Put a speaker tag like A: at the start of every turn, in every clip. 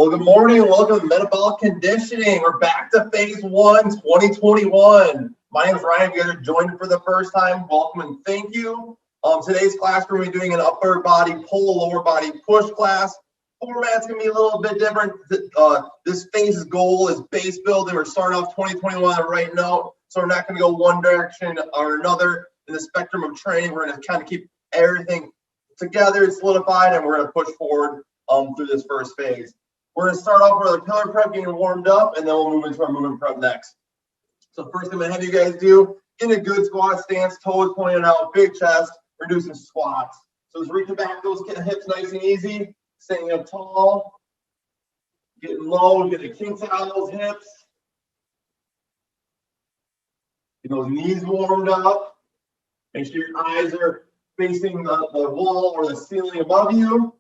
A: Well, good morning and welcome to Metabolic Conditioning. We're back to phase 1, 2021. My name is Ryan. If you guys are joining for the first time, welcome and thank you. Today's class, we're going to be doing an upper body pull, lower body push class. Format's going to be a little bit different. This phase's goal is base building. We're starting off 2021 on the right note, so we're not going to go one direction or another in the spectrum of training. We're going to kind of keep everything together, solidified, and we're going to push forward through this first phase. We're going to start off with our pillar prep, getting warmed up, and then we'll move into our movement prep next. So first thing I'm going to have you guys do, get in a good squat stance, toes pointed out, big chest. We're doing some squats. So just reaching back those hips nice and easy, staying up tall, getting low, getting the kinks out of those hips. Get those knees warmed up. Make sure your eyes are facing the wall or the ceiling above you.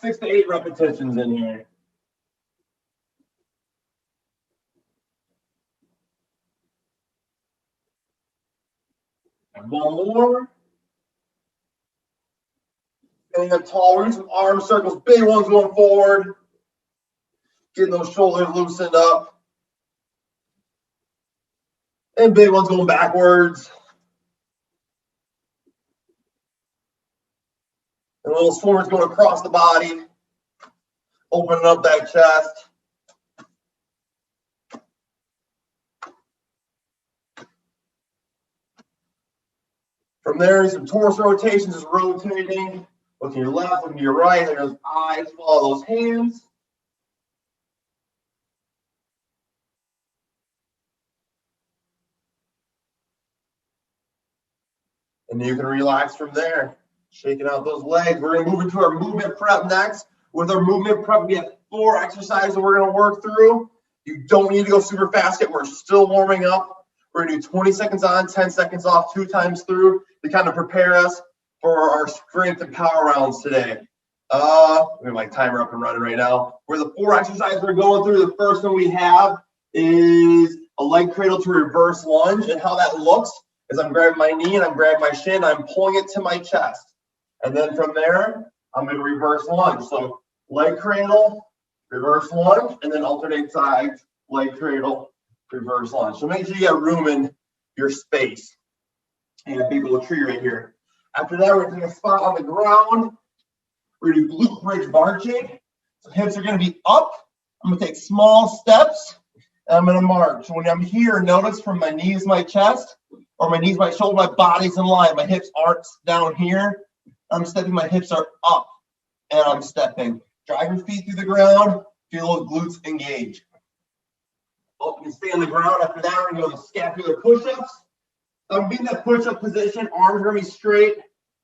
A: 6 to 8 repetitions in here. And one more. Getting up tall, we're doing some arm circles, big ones going forward. Getting those shoulders loosened up. And big ones going backwards. And little swimmers going across the body, opening up that chest. From there, some torso rotations, just rotating. Look to your left, look to your right. There's those eyes, follow those hands. And you can relax from there. Shaking out those legs. We're going to move into our movement prep next. With our movement prep, we have 4 exercises we're going to work through. You don't need to go super fast yet. We're still warming up. We're going to do 20 seconds on, 10 seconds off, 2 times through to kind of prepare us for our strength and power rounds today. We have my timer up and running right now. For the 4 exercises we're going through, the first one we have is a leg cradle to reverse lunge. And how that looks is I'm grabbing my knee and I'm grabbing my shin. I'm pulling it to my chest. And then from there, I'm going to reverse lunge. So leg cradle, reverse lunge, and then alternate sides, leg cradle, reverse lunge. So make sure you got room in your space. And a big little tree right here. After that, we're going to take a spot on the ground. We're going to do glute bridge marching. So hips are going to be up. I'm going to take small steps. And I'm going to march. When I'm here, notice from my knees, my chest, or my knees, my shoulder, my body's in line. My hips aren't down here. I'm stepping, my hips are up, and I'm stepping. Drive your feet through the ground, feel those glutes engage. You can stay on the ground. After that, we're going to go to scapular push-ups. I'm being in that push-up position, arms are going to be straight.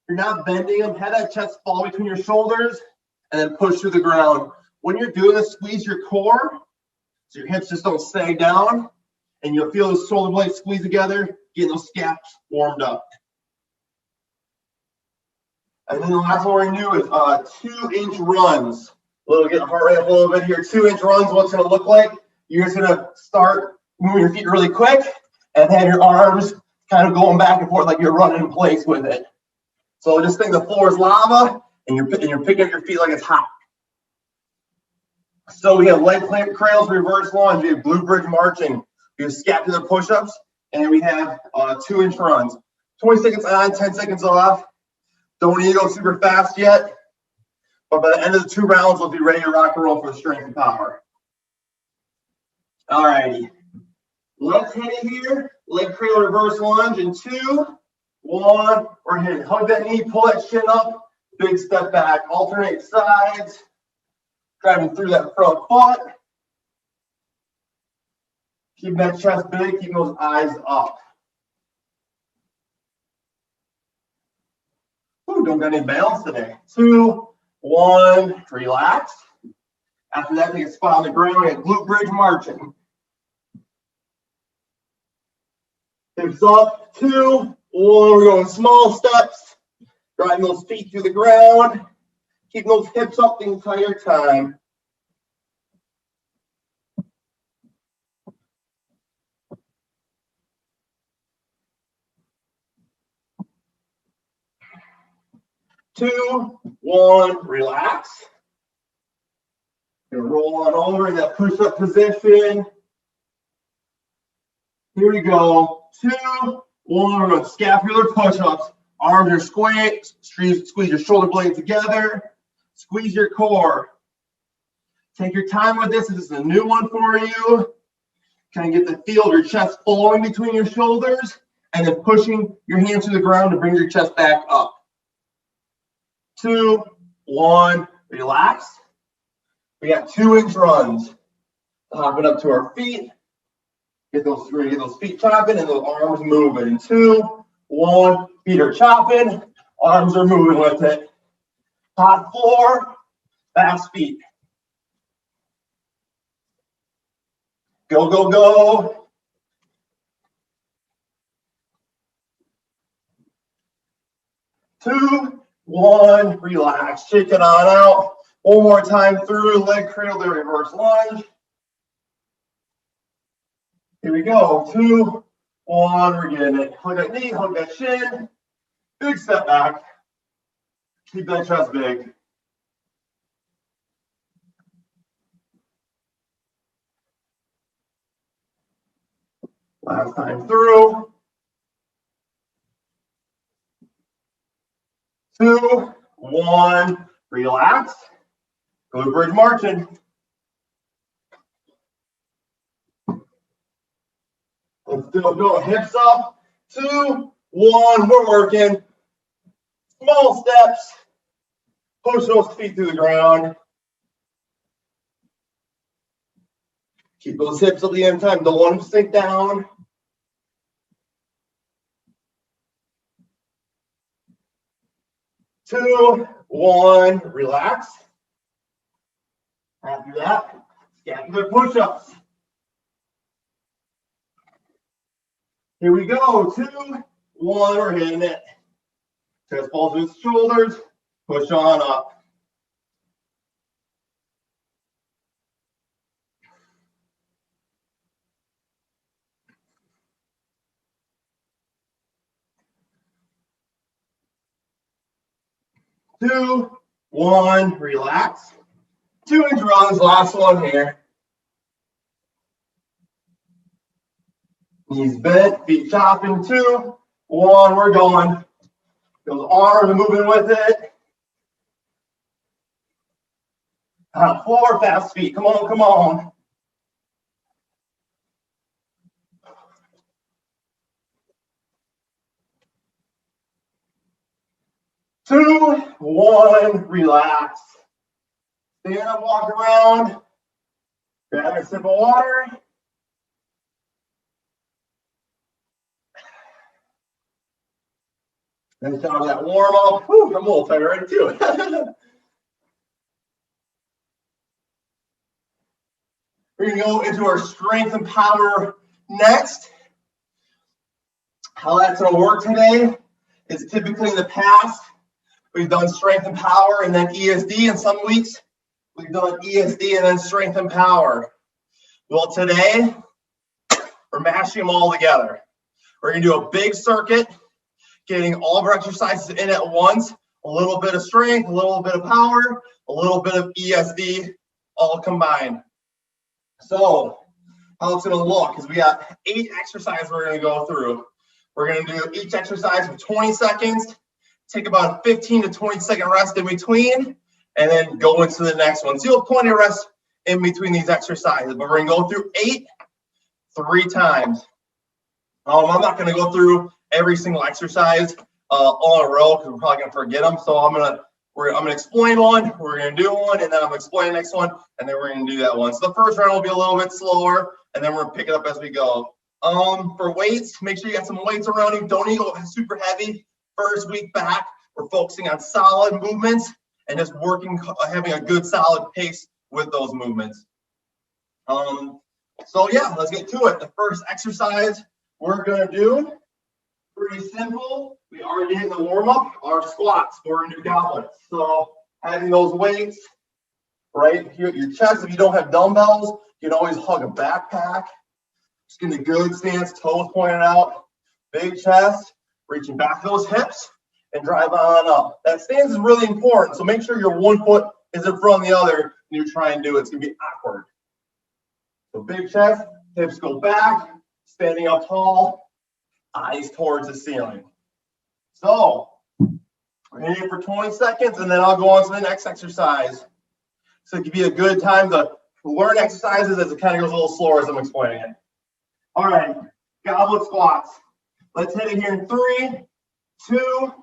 A: You're not bending them. Have that chest fall between your shoulders, and then push through the ground. When you're doing this, squeeze your core, so your hips just don't sag down, and you'll feel those shoulder blades squeeze together, getting those scaps warmed up. And then the last one we're going to do is 2-inch runs. Get heart rate up a little bit here. 2-inch runs, what's going to look like? You're just going to start moving your feet really quick and then your arms kind of going back and forth like you're running in place with it. So just think the floor is lava and you're picking up your feet like it's hot. So we have leg cradles, reverse lunge, we have glute bridge marching, we have scapular push-ups, and then we have 2-inch runs. 20 seconds on, 10 seconds off. Don't need to go super fast yet, but by the end of the 2 rounds, we'll be ready to rock and roll for strength and power. All righty. Let's hit it here. Leg cradle reverse lunge in 2, 1. We're hitting. Hug that knee, pull that shin up. Big step back. Alternate sides. Driving through that front foot. Keep that chest big. Keep those eyes up. Ooh, don't got any balance today. 2, 1, relax. After that, take a spot on the ground. We have glute bridge marching. Hips up. 2, 1. We're going small steps. Driving those feet through the ground. Keeping those hips up the entire time. 2, 1, relax. Gonna roll on over in that push-up position. Here we go. 2, 1, we're doing scapular push-ups. Arms are squared, squeeze your shoulder blades together. Squeeze your core. Take your time with this. This is a new one for you. Kind of get the feel of your chest flowing between your shoulders and then pushing your hands to the ground to bring your chest back up. 2, 1, relax. We got 2-inch runs. Hopping up to our feet. Get those feet chopping and those arms moving. 2, 1, feet are chopping, arms are moving with it. Hot floor, fast feet. Go, go, go. 2, 1, relax. Shake it on out. One more time through, leg cradle to reverse lunge. Here we go. 2, 1, we're getting it. Hug that knee, hug that shin. Big step back. Keep that chest big. Last time through. 2, 1, relax. Glute bridge marching. Let's go hips up. 2, 1, we're working. Small steps. Push those feet through the ground. Keep those hips at the end time. Don't want them to sink down. Two, 1, relax. After that, scapular push-ups. Here we go. 2, 1, we're hitting it. Chest falls to the shoulders. Push on up. Two, 1, relax. 2-inch runs, last one here. Knees bent, feet chopping. 2, 1, we're going. Those arms are moving with it. Hot floor, fast feet. Come on, come on. Two, 1, relax. Stand up, walk around. Grab a sip of water. Then start that warm up. Whew, I'm a little tired already too. We're going to go into our strength and power next. How that's going to work today is typically in the past, we've done strength and power and then ESD, and some weeks we've done ESD and then strength and power. Well, today we're mashing them all together. We're going to do a big circuit, getting all of our exercises in at once, a little bit of strength, a little bit of power, a little bit of ESD, all combined. So how it's going to look is we got 8 exercises we're going to go through. We're going to do each exercise for 20 seconds, take about a 15 to 20 second rest in between, and then go into the next one. So you'll have plenty of rest in between these exercises, but we're going to go through 8 3 times. I'm not going to go through every single exercise all in a row because we're probably going to forget them. So I'm going to explain one, we're going to do one, and then I'm going to explain the next one, and then we're going to do that one. So the first round will be a little bit slower, and then we're going to pick it up as we go. For weights, make sure you got some weights around you. Don't need to go super heavy. First week back, we're focusing on solid movements and just working, having a good solid pace with those movements. So yeah, let's get to it. The first exercise we're going to do, pretty simple. We already did the warm up, our squats for new goblets. So having those weights right here at your chest. If you don't have dumbbells, you can always hug a backpack. Just getting a good stance, toes pointed out, big chest, reaching back those hips, and drive on up. That stance is really important, so make sure your one foot is in front of the other when you try and do it. It's going to be awkward. So big chest, hips go back, standing up tall, eyes towards the ceiling. So we're hitting it for 20 seconds, and then I'll go on to the next exercise. So it could be a good time to learn exercises as it kind of goes a little slower as I'm explaining it. All right, goblet squats. Let's hit it here in 3, 2,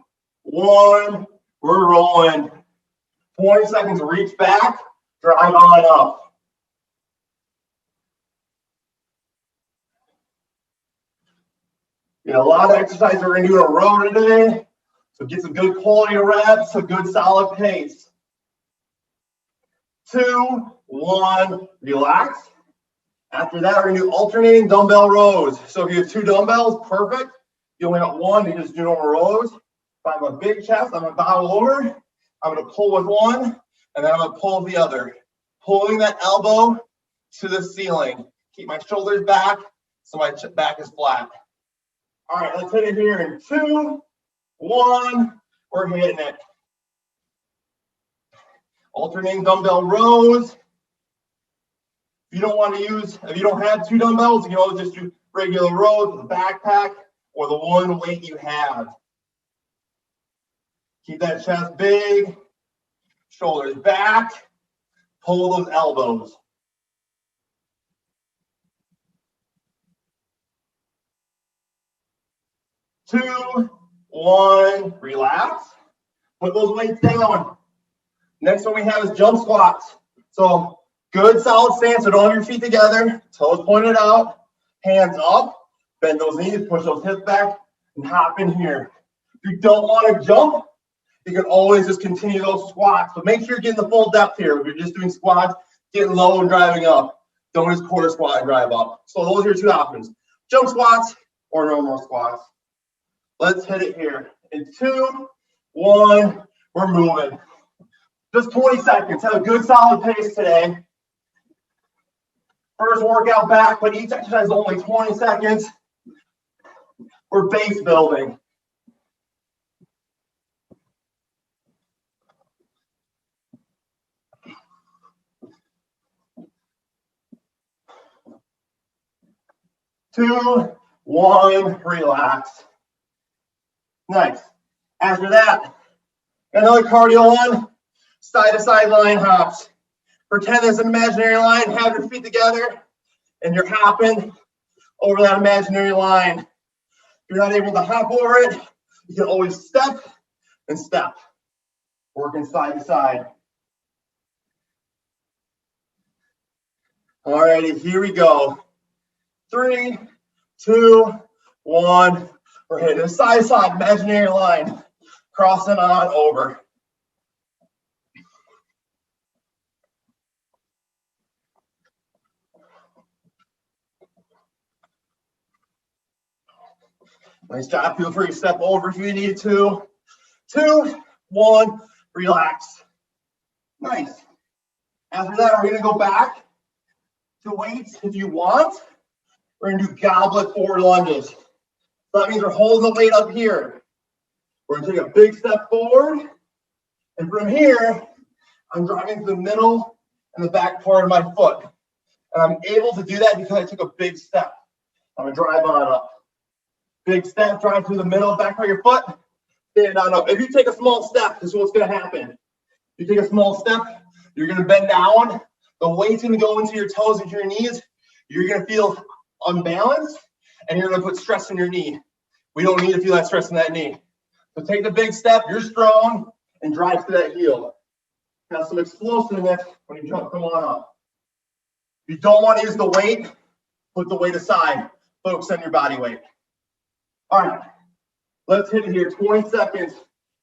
A: 1. We're rolling. 20 seconds, reach back, drive on up. A lot of exercises we're going to do in a row today. So get some good quality reps, a good solid pace. 2, 1, relax. After that, we're going to do alternating dumbbell rows. So if you have 2 dumbbells, perfect. You only got 1, you just do normal rows. If I have a big chest, I'm going to bow over. I'm going to pull with one, and then I'm going to pull with the other. Pulling that elbow to the ceiling. Keep my shoulders back so my back is flat. All right, let's hit it here in 2, 1. We're hitting it. Alternating dumbbell rows. If you don't have 2 dumbbells, you can always just do regular rows with a backpack or the one weight you have. Keep that chest big, shoulders back, pull those elbows. 2, 1, relax. Put those weights down. Next one we have is jump squats. So good solid stance, so don't have your feet together, toes pointed out, hands up, bend those knees, push those hips back, and hop in here. If you don't want to jump, you can always just continue those squats, but make sure you're getting the full depth here. If you're just doing squats, getting low and driving up. Don't just quarter squat and drive up. So those are your 2 options, jump squats or normal squats. Let's hit it here. In 2, 1, we're moving. Just 20 seconds. Have a good solid pace today. First workout back, but each exercise is only 20 seconds. We're base building. Two, 1, relax. Nice. After that, another cardio one, side to side line hops. Pretend there's an imaginary line, have your feet together, and you're hopping over that imaginary line. If you're not able to hop over it, you can always step and step. Working side to side. All righty, here we go. 3, 2, 1. We're hitting a side to side imaginary line. Crossing on over. Nice job. Feel free to step over if you need to. 2, 1, relax. Nice. After that, we're going to go back to weights if you want. We're going to do goblet forward lunges. So that means we're holding the weight up here. We're going to take a big step forward. And from here, I'm driving to the middle and the back part of my foot. And I'm able to do that because I took a big step. I'm going to drive on up. Big step, drive through the middle, back part of your foot, stand on up. If you take a small step, this is what's going to happen. If you take a small step, you're going to bend down. The weight's going to go into your toes and your knees. You're going to feel unbalanced, and you're going to put stress in your knee. We don't need to feel that stress in that knee. So take the big step, you're strong, and drive to that heel. Have some explosiveness when you come on up. If you don't want to use the weight, put the weight aside. Focus on your body weight. All right, let's hit it here. 20 seconds.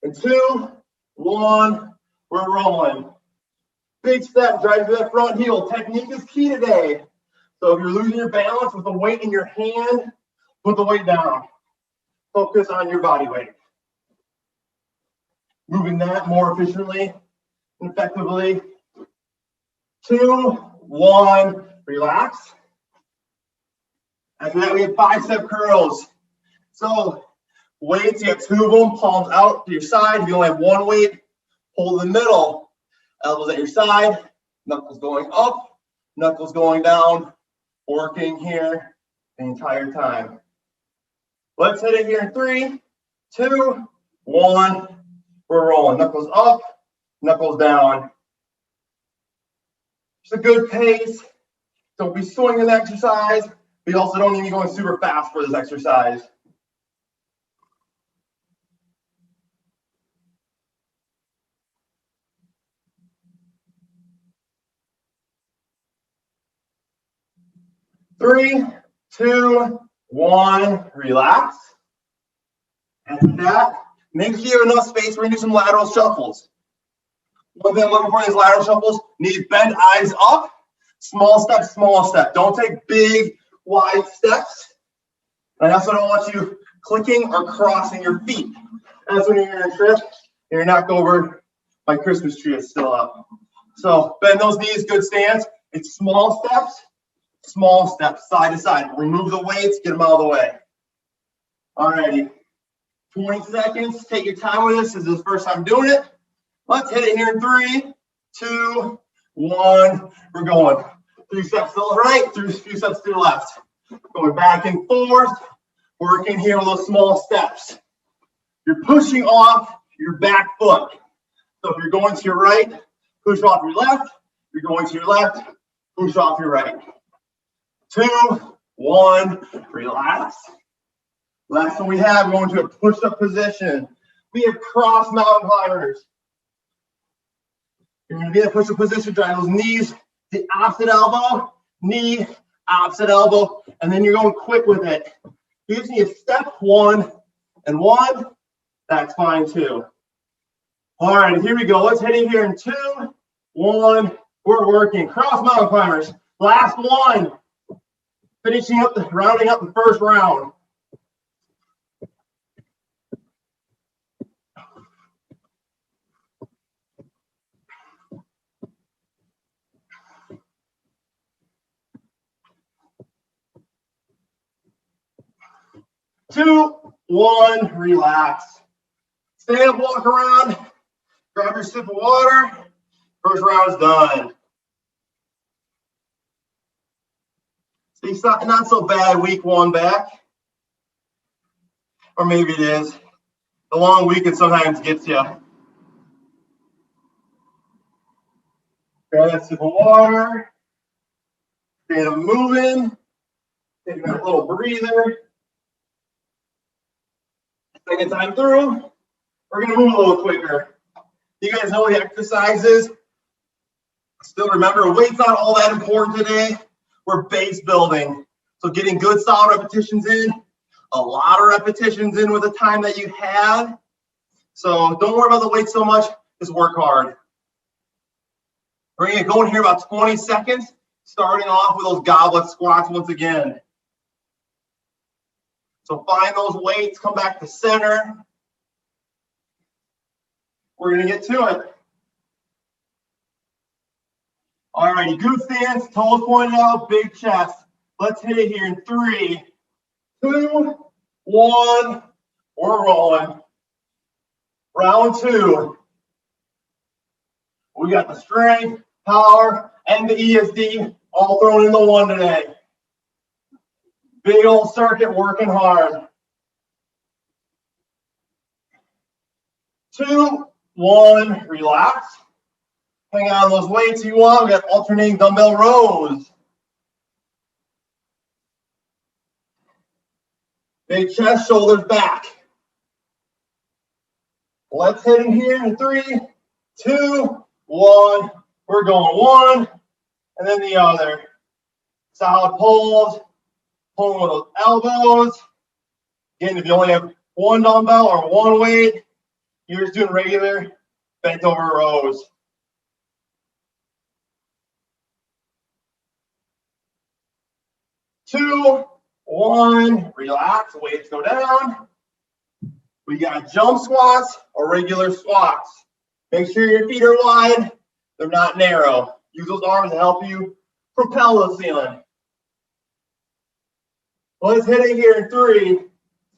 A: In 2, 1, we're rolling. Big step, drive to that front heel. Technique is key today. So if you're losing your balance with the weight in your hand, put the weight down. Focus on your body weight. Moving that more efficiently and effectively. 2, 1, relax. After that, we have bicep curls. So Weights, you got 2 of them, palms out to your side. If you only have 1 weight, hold the middle. Elbows at your side, knuckles going up, knuckles going down, working here the entire time. Let's hit it here in 3, 2, 1. We're rolling. Knuckles up, knuckles down. Just a good pace. Don't be swinging the exercise, but you also don't need to be going super fast for this exercise. Three, 2, 1, relax. And that, make sure you have enough space. We're gonna do some lateral shuffles. One thing I'm looking for in these lateral shuffles, need bend eyes up, small step, small step. Don't take big, wide steps. And I also don't want you clicking or crossing your feet. That's when you're gonna trip and you're knocked over. My Christmas tree is still up. So bend those knees, good stance. It's small steps, side to side. Remove the weights, get them out of the way. Alrighty, 20 seconds. Take your time with this. This is the first time doing it. Let's hit it here in 3, 2, 1. We're going 3 steps to the right, 3 few steps to the left. Going back and forth, working here with those small steps. You're pushing off your back foot. So if you're going to your right, push off your left. If you're going to your left, push off your right. 2, 1, relax. Last one we have, going to a push-up position. We have cross mountain climbers. You're going to be in a push-up position, drive those knees, the opposite elbow, knee, opposite elbow, and then you're going quick with it. You just need a step 1 and 1. That's fine too. All right, here we go. Let's hit it here in 2, 1. We're working cross mountain climbers. Last one. Finishing up, rounding up the first round. Two, 1, relax. Stand up, walk around, grab your sip of water. First round is done. It's not so bad week 1 back. Or maybe it is. The long weekend sometimes gets you. Grab that sip of water. Stand up moving. Taking that little breather. Second time through, we're going to move a little quicker. You guys know the exercises. Still remember, weight's not all that important today. We're base building. So getting good solid repetitions in, a lot of repetitions in with the time that you have. So don't worry about the weight so much, just work hard. We're going to go in here about 20 seconds, starting off with those goblet squats once again. So find those weights, come back to center. We're going to get to it. All righty, good stance, toes pointed out, big chest. Let's hit it here in 3, 2, 1. We're rolling. Round 2. We got the strength, power, and the ESD all thrown into one today. Big old circuit working hard. 2, 1, relax. Hang on those weights you want. We got alternating dumbbell rows. Big chest, shoulders back. Let's hit in here in 3, 2, 1. We're going 1 and then the other. Solid pulls. Pulling with those elbows. Again, if you only have 1 dumbbell or 1 weight, you're just doing regular bent over rows. Two, 1, relax, weights go down. We got jump squats or regular squats. Make sure your feet are wide, they're not narrow. Use those arms to help you propel the ceiling. Let's hit it here in 3,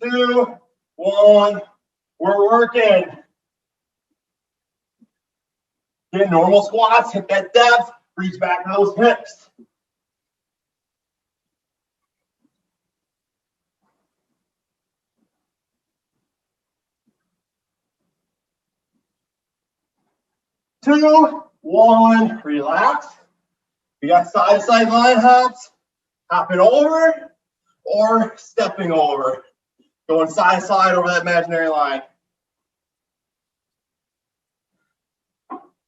A: 2, 1. We're working. Get normal squats, hit that depth, reach back to those hips. Two, 1, relax. We got side to side line hops, hopping over or stepping over. Going side to side over that imaginary line.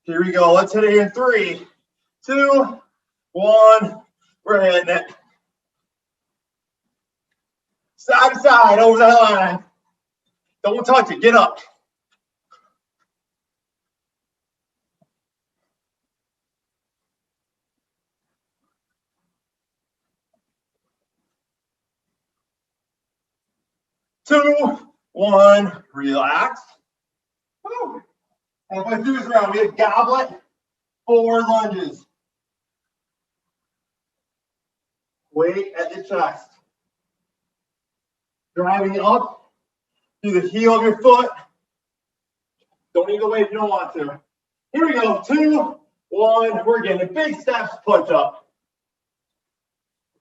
A: Here we go. Let's hit it in 3, 2, 1. We're hitting it. Side to side over that line. Don't touch it. Get up. Two, 1, relax. Woo. Halfway through this round, we have goblet, 4 lunges. Weight at the chest. Driving up through the heel of your foot. Don't need to wait if you don't want to. Here we go. 2, 1. We're getting big steps, punch up.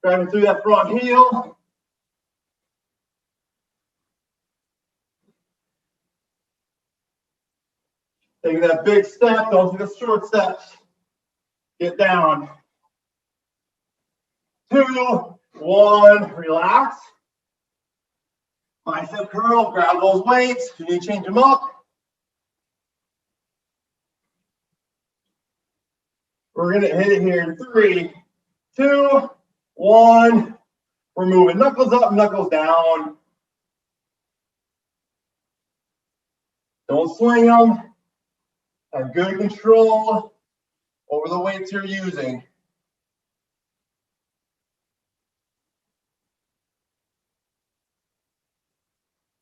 A: Driving through that front heel. Taking that big step, don't take the short steps. Get down. 2, 1, relax. Bicep curl, grab those weights. You need to change them up. We're gonna hit it here in 3, 2, 1. We're moving knuckles up, knuckles down. Don't swing them. Have good control over the weights you're using.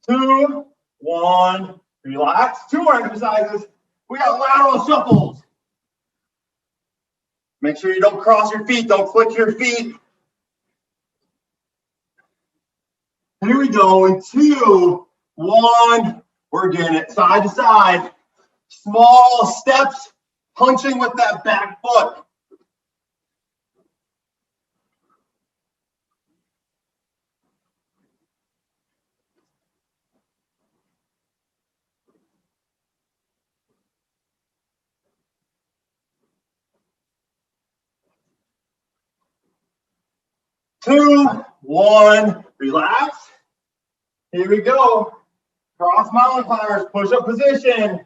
A: 2, 1, relax. 2 more exercises. We got lateral shuffles. Make sure you don't cross your feet, don't click your feet. Here we go in 2, 1. We're getting it side to side. Small steps, punching with that back foot. Two, 1, relax. Here we go. Cross mountain climbers, push up position.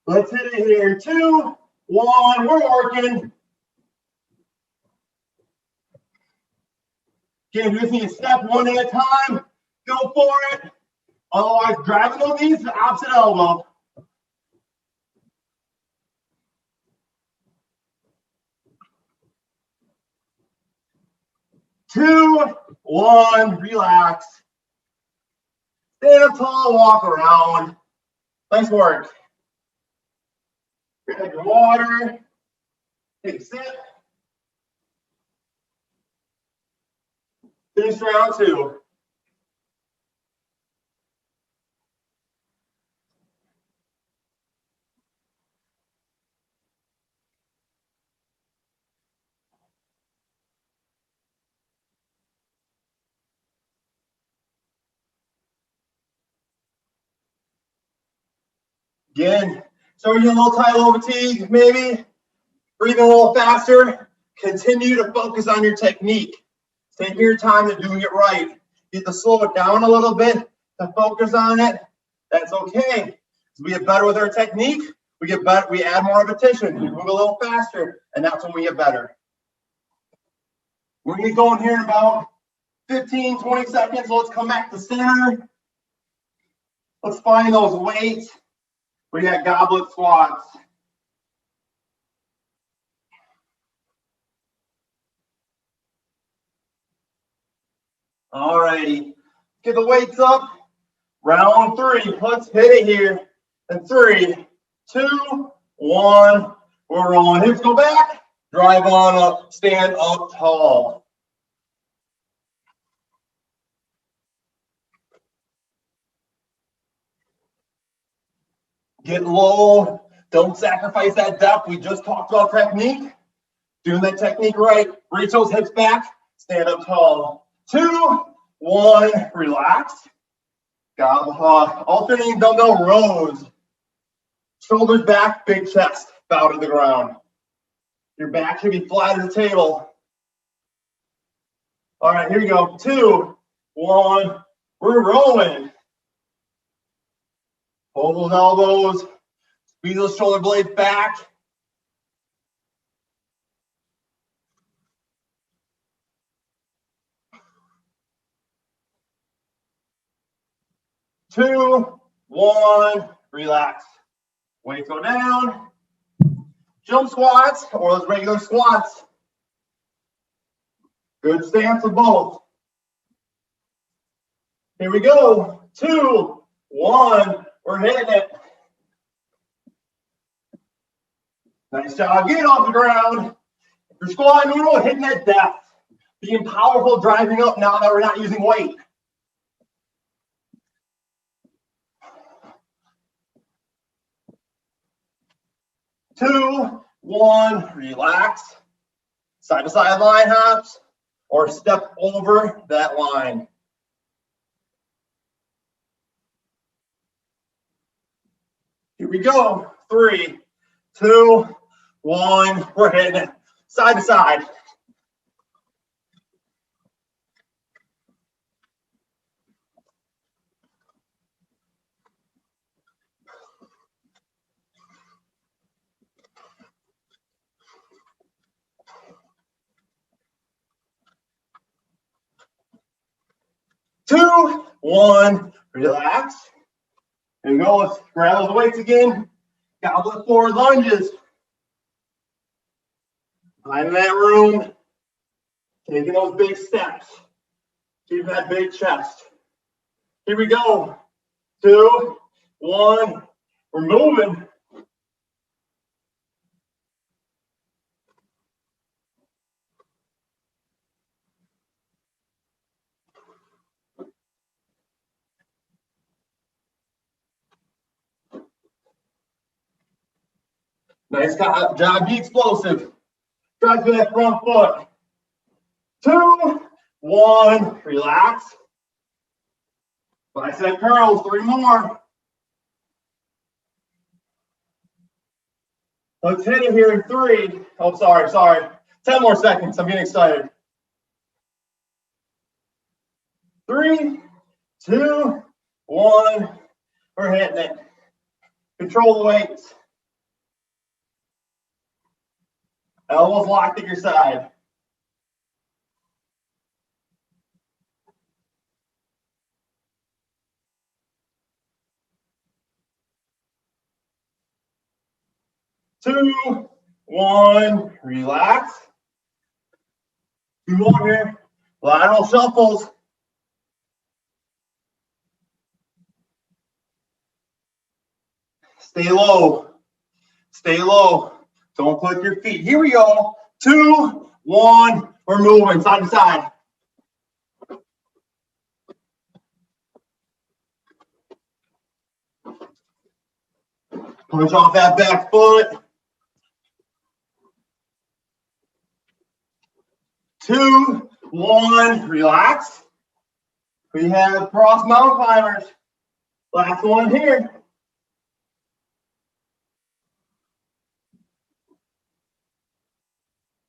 A: Let's hit it here. 2, 1, we're working. Again, you just need to step one at a time. Go for it. Otherwise, driving those knees to the opposite elbow. Two, 1, relax. Stand up tall, walk around. Nice work. Grab your water. Take a sip. Finish round 2. Again, so you're a little tired, a little fatigue, maybe. Breathing a little faster. Continue to focus on your technique. Take your time to doing it right. You have to slow it down a little bit to focus on it. That's okay. As we get better with our technique, we get better. We add more repetition. We move a little faster, and that's when we get better. We're going to go in here in about 15, 20 seconds. So let's come back to center. Let's find those weights. We got goblet squats. All righty. Get the weights up. Round 3. Let's hit it here. And 3, 2, 1. We're rolling. Hips go back. Drive on up, stand up tall. Get low. Don't sacrifice that depth. We just talked about technique. Doing that technique right. Reach those hips back. Stand up tall. 2, 1, relax. Alternating dumbbell rows. Shoulders back, big chest. Bow to the ground. Your back should be flat as a table. All right, here you go. 2, 1. We're rolling. Hold those elbows. Squeeze those shoulder blades back. Two, one, relax. Weights go down. Jump squats or those regular squats. Good stance for both. Here we go. 2, 1. We're hitting it. Nice job. Get off the ground. If you're squatting, we're hitting that depth. Being powerful, driving up now that we're not using weight. Two, one, relax. Side to side line hops or step over that line. Here we go. 3, 2, 1. We're hitting it. Side to side. Two, one, relax. Here we go. Let's grab those weights again. Goblet forward lunges. Finding that room. Taking those big steps. Keep that big chest. Here we go. 2, 1. We're moving. Nice job. Be explosive. Drive to that front foot. 2, 1. Relax. Bicep curls. 3 more. Let's hit it here in 3. Oh, sorry. 10 more seconds. I'm getting excited. 3, 2, 1. We're hitting it. Control the weights. Elbows locked at your side. Two, 1, relax. 2 more here. Lateral shuffles. Stay low. Stay low. Don't click your feet. Here we go. 2, 1. We're moving side to side. Punch off that back foot. 2, 1. Relax. We have cross mountain climbers. Last one here.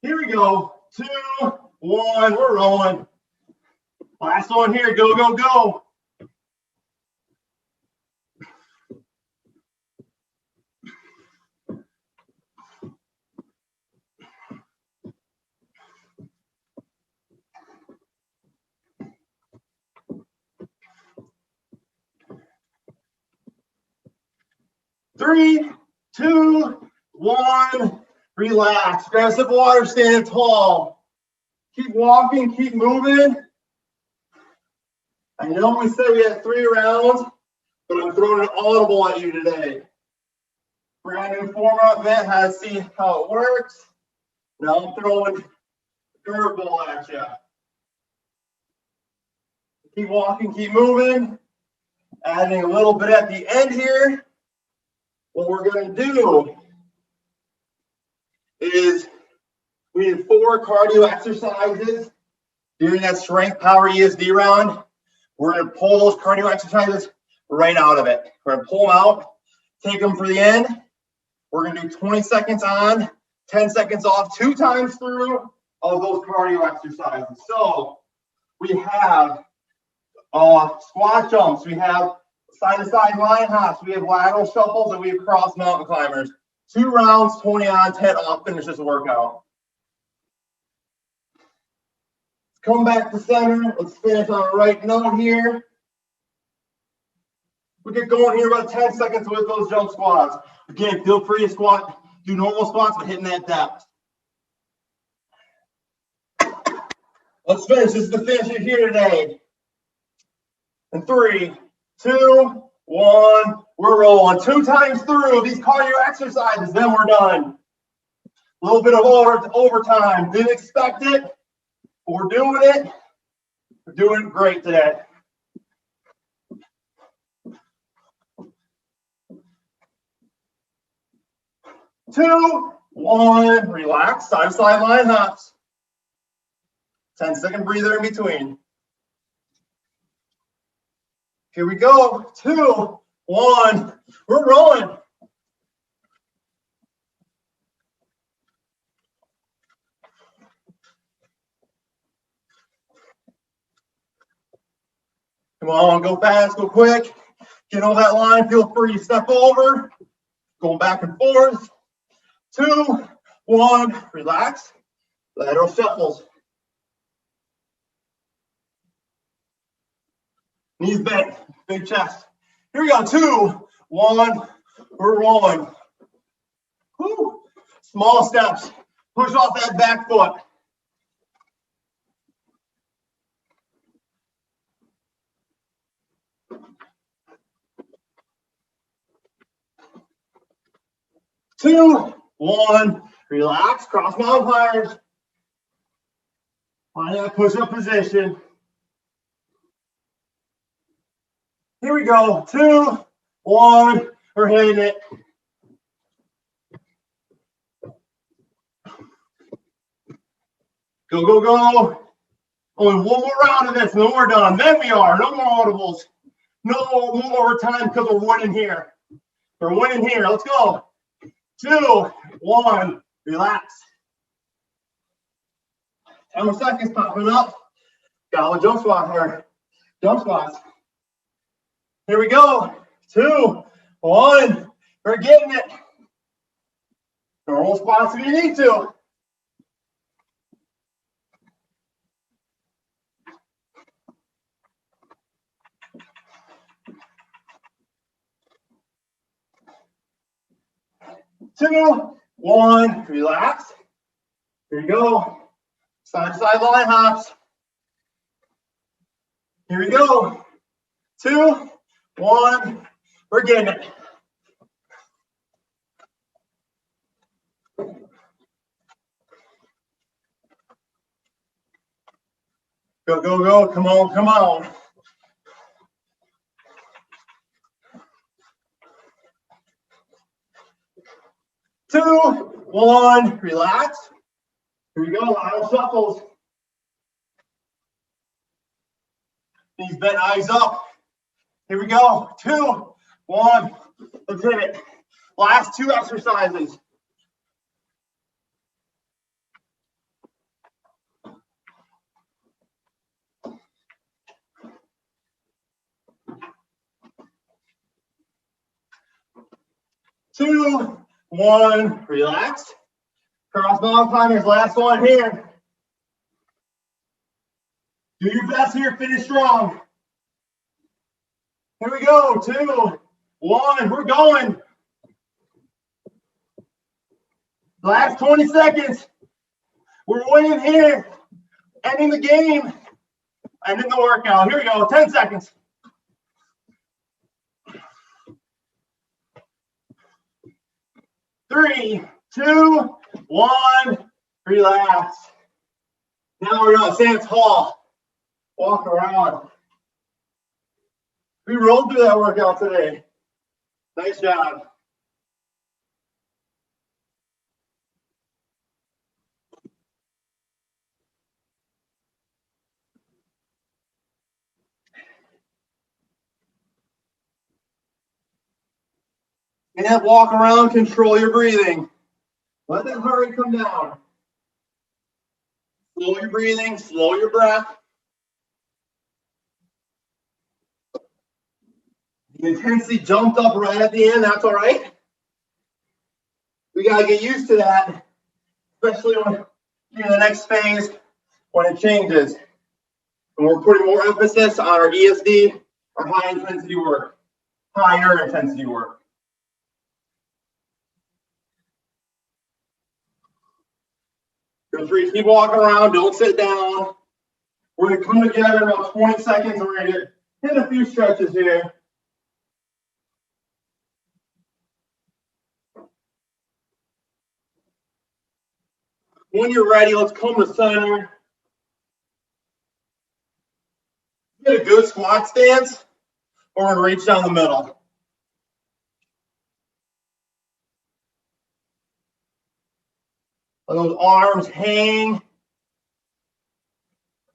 A: Here we go. 2, 1. We're rolling. Last one here. Go, go, go. Three, 2, 1. Relax. Grab a sip of water, stand tall. Keep walking, keep moving. I know we said we had 3 rounds, but I'm throwing an audible at you today. Brand new format event, how to see how it works. Now I'm throwing a curveball at you. Keep walking, keep moving. Adding a little bit at the end here. What we're going to do is we did 4 cardio exercises during that strength power ESD round. We're going to pull those cardio exercises right out of it. We're going to pull them out, take them for the end. We're going to do 20 seconds on, 10 seconds off, 2 times through of those cardio exercises. So we have squat jumps, we have side-to-side line hops, we have lateral shuffles, and we have cross mountain climbers. 2 rounds, 20 on, 10 off, finish this workout. Come back to center. Let's finish on the right note here. We get going here about 10 seconds with those jump squats. Again, feel free to squat, do normal squats, but hitting that depth. Let's finish. This is the finish here today. In 3, 2, 1, we're rolling. 2 times through these cardio exercises, then we're done. A little bit of overtime. Didn't expect it, but we're doing it. We're doing great today. Two, 1, relax, side-to-side line hops. 10-second breather in between. Here we go. 2, 1, we're rolling. Come on, go fast, go quick. Get on that line, feel free to step over. Going back and forth. 2, 1, relax. Lateral shuffles. Knees bent, big chest. Here we go, 2, 1, we're rolling. Woo. Small steps. Push off that back foot. Two, 1, relax, cross mountain climbers. Find that push-up position. Here we go, 2, 1, we're hitting it. Go, go, go. Only 1 more round of this, and then we're done. Then we are, no more audibles. No more overtime because we're winning here. We're winning here, let's go. 2, 1, relax. 10 more seconds, popping up. Got a jump squat here. Jump squats. Here we go. 2, 1, we're getting it. Normal squats if you need to. Two, 1, relax. Here you go. Side-to-side line hops. Here we go. 2, 1, we're getting it. Go, go, go. Come on, come on. Two, 1, relax. Here we go, lateral shuffles. Knees bent, eyes up. Here we go, 2, 1, let's hit it. Last 2 exercises. Two, 1, relax. Cross mountain climbers, last one here. Do your best here, finish strong. Here we go, 2, 1, we're going. Last 20 seconds. We're winning here. Ending the game. Ending the workout. Here we go, 10 seconds. Three, 2, 1, Relax. Now we're going to stand tall. Walk around. We rolled through that workout today. Nice job. And walk around, control your breathing. Let that heart rate come down. Slow your breathing, slow your breath. The intensity jumped up right at the end, that's all right. We got to get used to that, especially when in the next phase when it changes. And we're putting more emphasis on our ESD, our high intensity work, higher intensity work. Feel free to keep walking around, don't sit down. We're going to come together in about 20 seconds and we're going to hit a few stretches here. When you're ready, let's come to center. Get a good squat stance, or we're going to reach down the middle. Let those arms hang.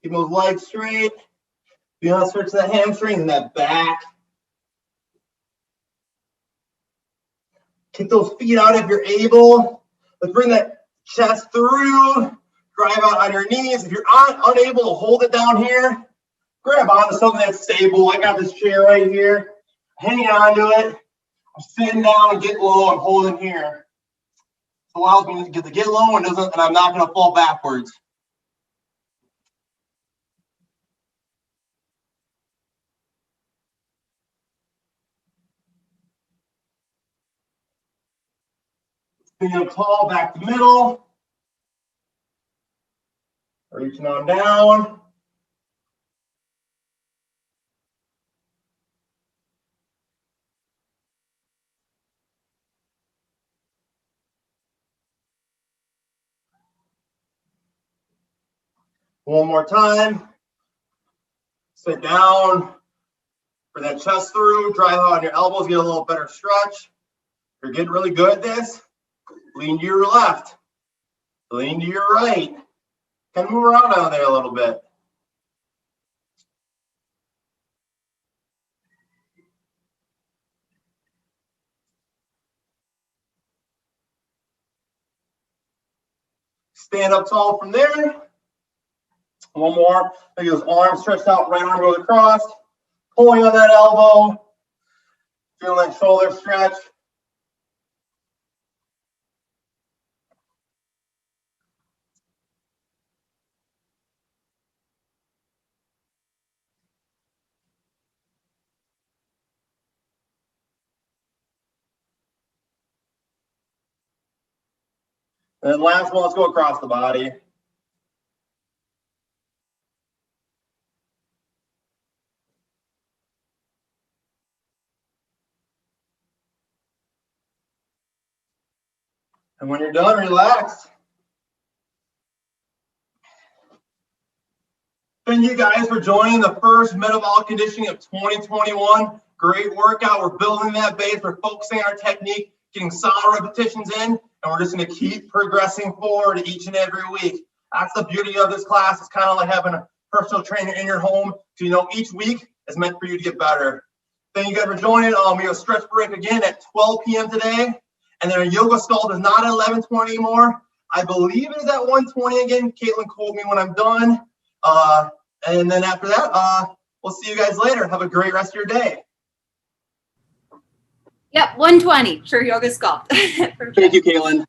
A: Keep those legs straight. Do not stretch that hamstring and that back. Kick those feet out if you're able. Let's bring that chest through. Drive out on your knees. If you're unable to hold it down here, grab onto something that's stable. I got this chair right here. Hang on to it. I'm sitting down and get low. I'm holding here. It allows me to get low and I'm not going to fall backwards. Stand tall, back to middle. Reaching on down. One more time. Sit down. Bring that chest through. Drive out on your elbows. Get a little better stretch. You're getting really good at this. Lean to your left. Lean to your right. Kind of move around out there a little bit. Stand up tall from there. One more. Make those arms stretched out, right arm goes across. Pulling on that elbow. Feel that shoulder stretch. And then last one, let's go across the body. And when you're done, relax. Thank you guys for joining the first Metabolic Conditioning of 2021. Great workout. We're building that base. We're focusing on our technique, getting solid repetitions in, and we're just going to keep progressing forward each and every week. That's the beauty of this class. It's kind of like having a personal trainer in your home. So you know each week is meant for you to get better. Thank you guys for joining. We have a stretch break again at 12 p.m. today. And then our yoga stall is not at 11:20 anymore. I believe it is at 1:20 again. Caitlin called me when I'm done. And then after that, we'll see you guys later. Have a great rest of your day.
B: Yep, 1:20 for yoga sculpt.
A: Thank you, Caitlin.